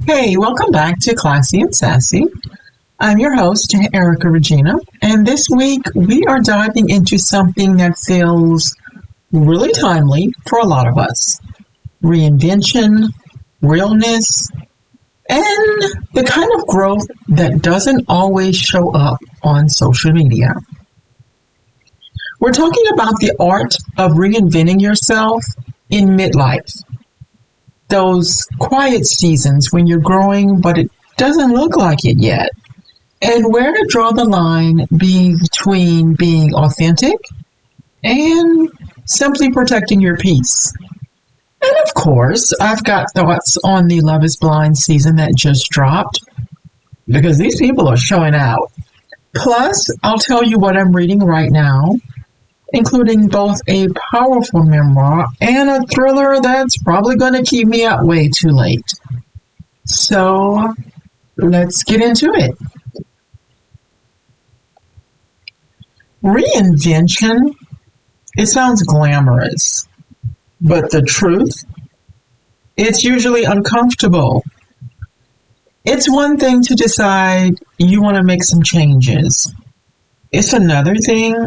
Hey, welcome back to Classy and Sassy. I'm your host, Erica Regina, and this week we are diving into something that feels really timely for a lot of us. Reinvention, realness, and the kind of growth that doesn't always show up on social media. We're talking about the art of reinventing yourself in midlife. Those quiet seasons when you're growing, but it doesn't look like it yet. And where to draw the line between being authentic and simply protecting your peace. And of course, I've got thoughts on the Love is Blind season that just dropped, because these people are showing out. Plus, I'll tell you what I'm reading right now, including both a powerful memoir and a thriller that's probably going to keep me up way too late. So, let's get into it. Reinvention, it sounds glamorous, but the truth, it's usually uncomfortable. It's one thing to decide you want to make some changes. It's another thing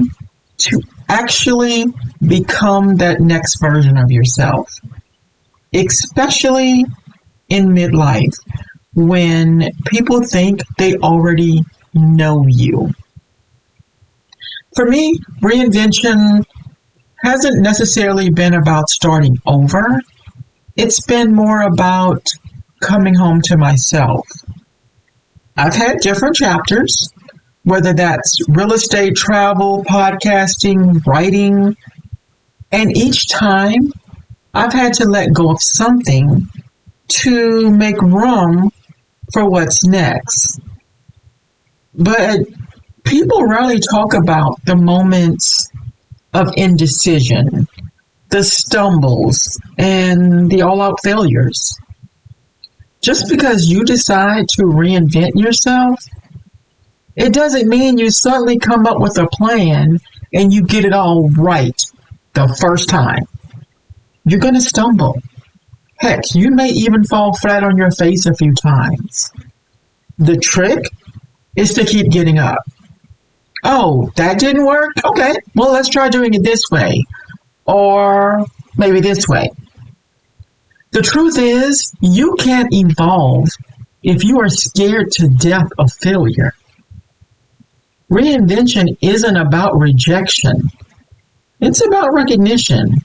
to actually become that next version of yourself, especially in midlife when people think they already know you. For me, reinvention hasn't necessarily been about starting over. It's been more about coming home to myself. I've had different chapters, whether that's real estate, travel, podcasting, writing, and each time I've had to let go of something to make room for what's next. But people rarely talk about the moments of indecision, the stumbles, and the all-out failures. Just because you decide to reinvent yourself, it doesn't mean you suddenly come up with a plan and you get it all right the first time. You're going to stumble. Heck, you may even fall flat on your face a few times. The trick is to keep getting up. Oh, that didn't work? Okay, well, let's try doing it this way. Or maybe this way. The truth is, you can't evolve if you are scared to death of failure. Reinvention isn't about rejection. It's about recognition.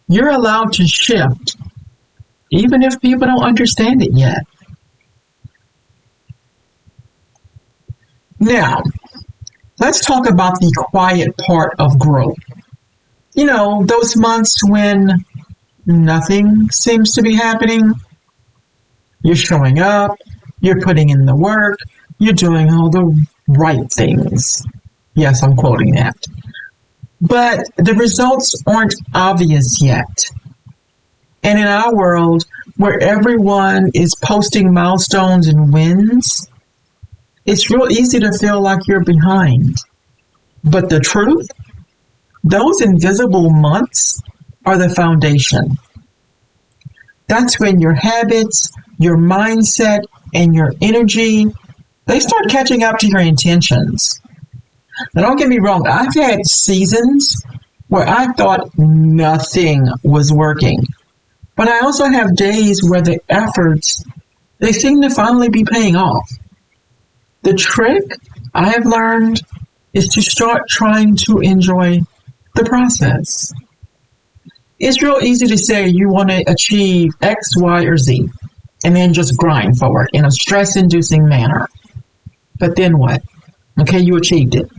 You're allowed to shift, even if people don't understand it yet. Now, let's talk about the quiet part of growth. You know, those months when nothing seems to be happening. You're showing up, you're putting in the work, you're doing all the right things. Yes, I'm quoting that. But the results aren't obvious yet. And in our world, where everyone is posting milestones and wins, it's real easy to feel like you're behind. But the truth, those invisible months are the foundation. That's when your habits, your mindset, and your energy, they start catching up to your intentions. Now, don't get me wrong, I've had seasons where I thought nothing was working. But I also have days where the efforts, they seem to finally be paying off. The trick I have learned is to start trying to enjoy the process. It's real easy to say you want to achieve X, Y, or Z, and then just grind forward in a stress-inducing manner. But then what? Okay, you achieved it.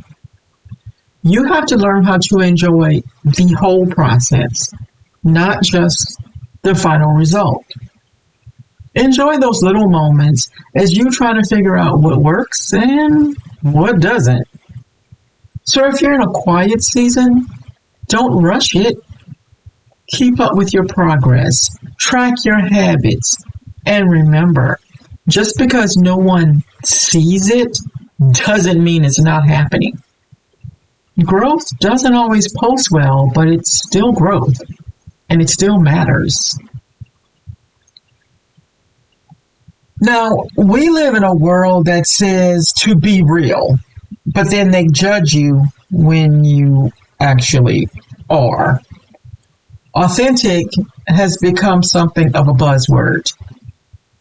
You have to learn how to enjoy the whole process, not just the final result. Enjoy those little moments as you try to figure out what works and what doesn't. So if you're in a quiet season, don't rush it. Keep up with your progress. Track your habits. And remember, just because no one sees it doesn't mean it's not happening. Growth doesn't always post well, but it's still growth. And it still matters. Now, we live in a world that says to be real, but then they judge you when you actually are. Authentic has become something of a buzzword,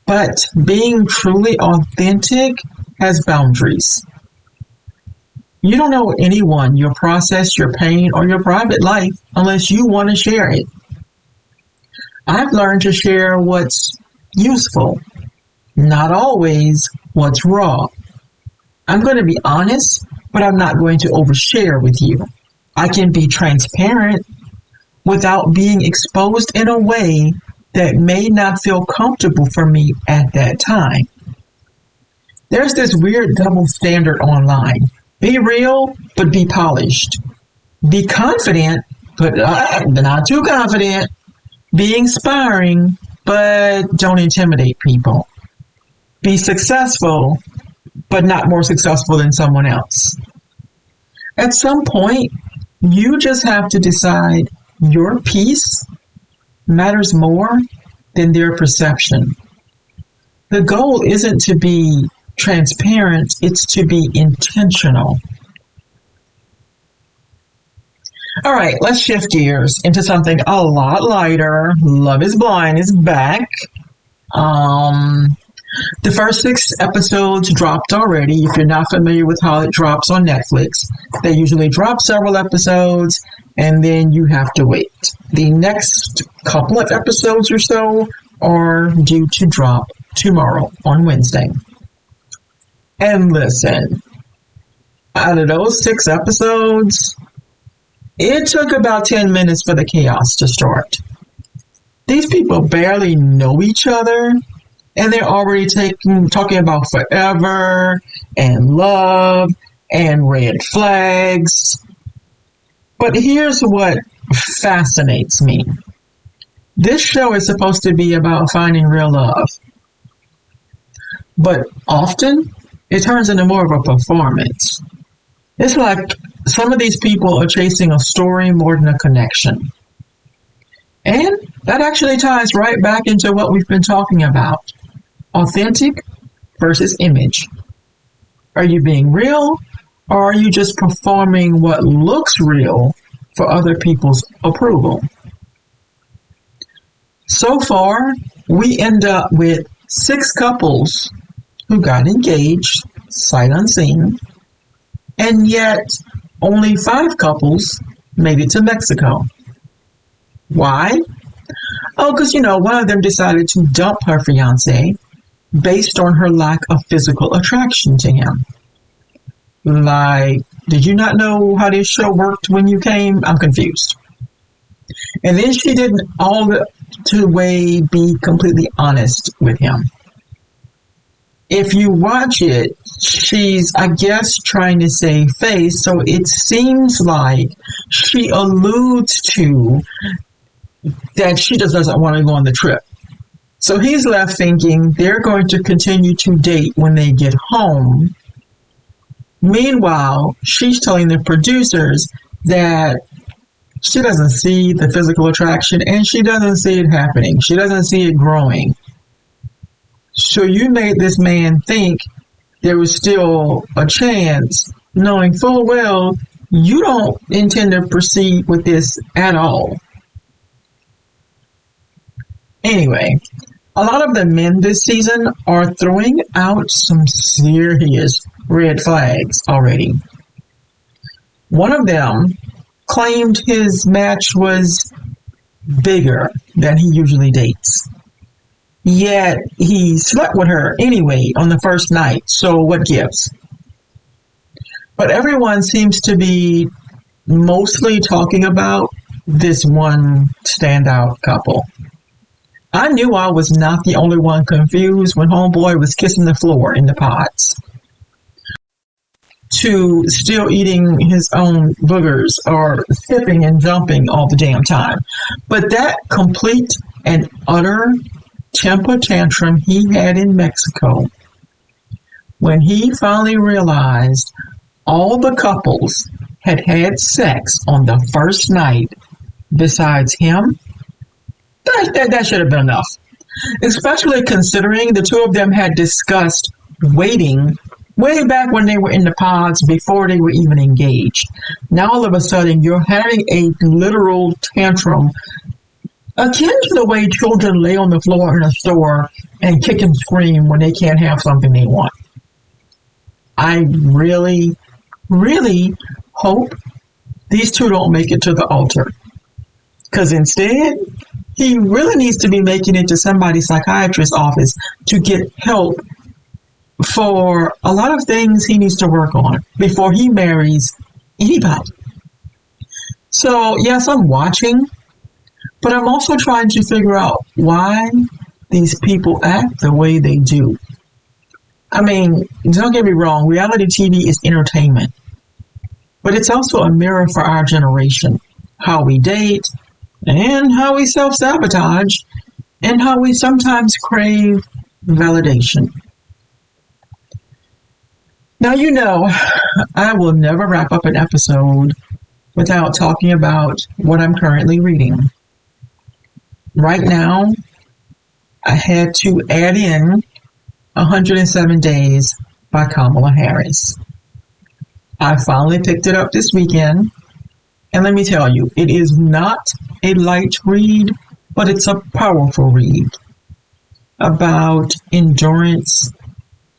but being truly authentic has boundaries. You don't know anyone, your process, your pain, or your private life unless you want to share it. I've learned to share what's useful, not always what's raw. I'm going to be honest, but I'm not going to overshare with you. I can be transparent without being exposed in a way that may not feel comfortable for me at that time. There's this weird double standard online. Be real, but be polished. Be confident, but not too confident. Be inspiring, but don't intimidate people. Be successful, but not more successful than someone else. At some point, you just have to decide your peace matters more than their perception. The goal isn't to be transparent, it's to be intentional. All right, let's shift gears into something a lot lighter. Love is Blind is back. The first 6 episodes dropped already. If you're not familiar with how it drops on Netflix, they usually drop several episodes and then you have to wait. The next couple of episodes or so are due to drop tomorrow on Wednesday. And listen, out of those 6 episodes, it took about 10 minutes for the chaos to start. These people barely know each other, and they're already talking about forever and love and red flags. But here's what fascinates me. This show is supposed to be about finding real love. But often, it turns into more of a performance. It's like some of these people are chasing a story more than a connection. And that actually ties right back into what we've been talking about. Authentic versus image. Are you being real, or are you just performing what looks real for other people's approval? So far, we end up with 6 couples who got engaged, sight unseen, and yet only 5 couples made it to Mexico. Why? Oh, because, one of them decided to dump her fiancé based on her lack of physical attraction to him. Like, did you not know how this show worked when you came? I'm confused. And then she didn't all the way be completely honest with him. If you watch it, she's, I guess, trying to save face, so it seems like she alludes to that she just doesn't want to go on the trip. So he's left thinking they're going to continue to date when they get home. Meanwhile, she's telling the producers that she doesn't see the physical attraction and she doesn't see it happening. She doesn't see it growing. So you made this man think there was still a chance, knowing full well you don't intend to proceed with this at all. Anyway, a lot of the men this season are throwing out some serious red flags already. One of them claimed his match was bigger than he usually dates. Yet he slept with her anyway on the first night, so what gives? But everyone seems to be mostly talking about this one standout couple. I knew I was not the only one confused when homeboy was kissing the floor in the pods, to still eating his own boogers or sipping and jumping all the damn time. But that complete and utter temper tantrum he had in Mexico, when he finally realized all the couples had had sex on the first night besides him, that should have been enough. especially considering the two of them had discussed waiting way back when they were in the pods before they were even engaged. Now all of a sudden you're having a literal tantrum akin to the way children lay on the floor in a store and kick and scream when they can't have something they want. I really, really hope these two don't make it to the altar. Because instead, he really needs to be making it to somebody's psychiatrist's office to get help for a lot of things he needs to work on before he marries anybody. So, yes, I'm watching, but I'm also trying to figure out why these people act the way they do. I mean, don't get me wrong, reality TV is entertainment, but it's also a mirror for our generation. How we date, and how we self-sabotage, and how we sometimes crave validation. Now, you know, I will never wrap up an episode without talking about what I'm currently reading. Right now, I had to add in 107 Days by Kamala Harris. I finally picked it up this weekend, and let me tell you, it is not a light read, but it's a powerful read about endurance,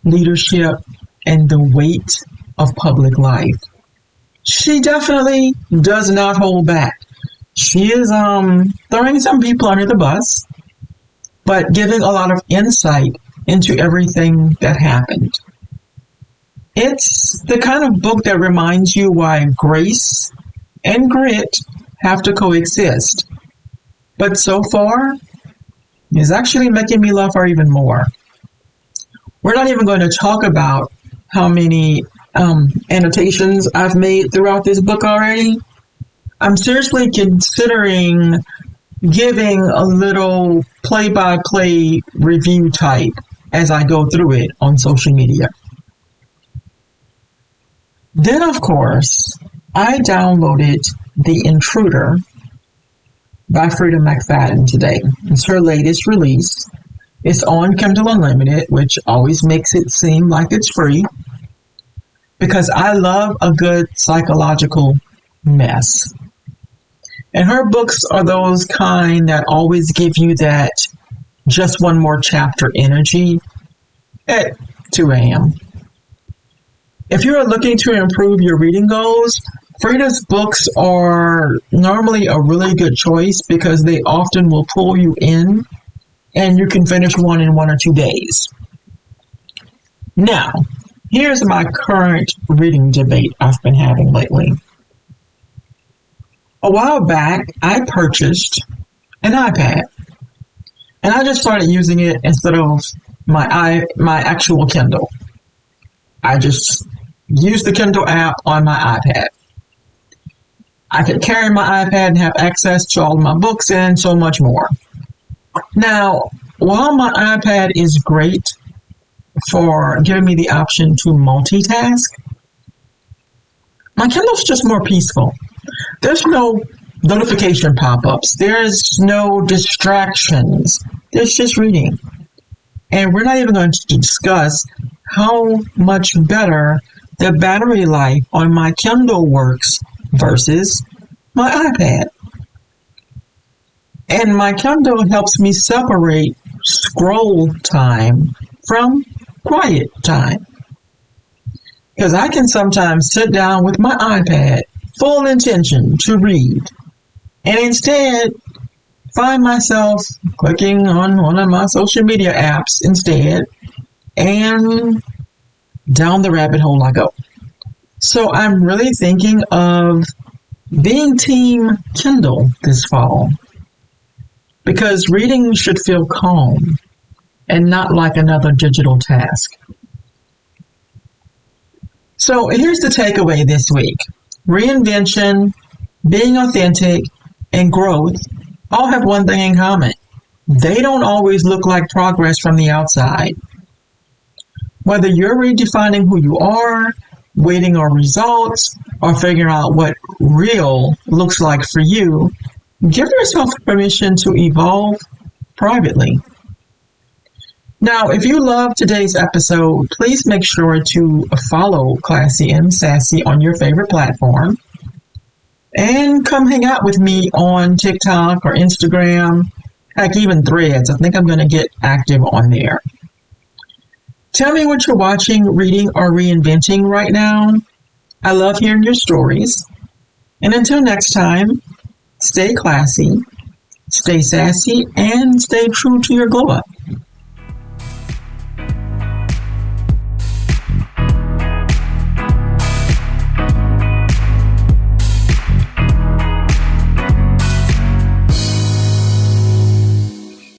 leadership, and the weight of public life. She definitely does not hold back. She is throwing some people under the bus, but giving a lot of insight into everything that happened. It's the kind of book that reminds you why grace and grit have to coexist. But so far, it's actually making me love her even more. We're not even going to talk about how many annotations I've made throughout this book already. I'm seriously considering giving a little play-by-play review type as I go through it on social media. Then, of course, I downloaded The Intruder by Frieda McFadden today. It's her latest release. It's on Kindle Unlimited, which always makes it seem like it's free, because I love a good psychological mess. And her books are those kind that always give you that just one more chapter energy at 2 a.m. If you are looking to improve your reading goals, Frieda's books are normally a really good choice because they often will pull you in and you can finish one in 1 or 2 days. Now, here's my current reading debate I've been having lately. A while back, I purchased an iPad, and I just started using it instead of my actual Kindle. I just used the Kindle app on my iPad. I could carry my iPad and have access to all of my books and so much more. Now, while my iPad is great for giving me the option to multitask, my Kindle's just more peaceful. There's no notification pop-ups. There's no distractions. There's just reading. And we're not even going to discuss how much better the battery life on my Kindle works versus my iPad. And my Kindle helps me separate scroll time from quiet time. Because I can sometimes sit down with my iPad, full intention to read, and instead find myself clicking on one of my social media apps instead, and down the rabbit hole I go. So I'm really thinking of being Team Kindle this fall, because reading should feel calm and not like another digital task. So here's the takeaway this week. Reinvention, being authentic, and growth all have one thing in common. They don't always look like progress from the outside. Whether you're redefining who you are, waiting on results, or figuring out what real looks like for you, give yourself permission to evolve privately. Now, if you love today's episode, please make sure to follow Classy and Sassy on your favorite platform. And come hang out with me on TikTok or Instagram, heck, even Threads. I think I'm going to get active on there. Tell me what you're watching, reading, or reinventing right now. I love hearing your stories. And until next time, stay classy, stay sassy, and stay true to your glow up.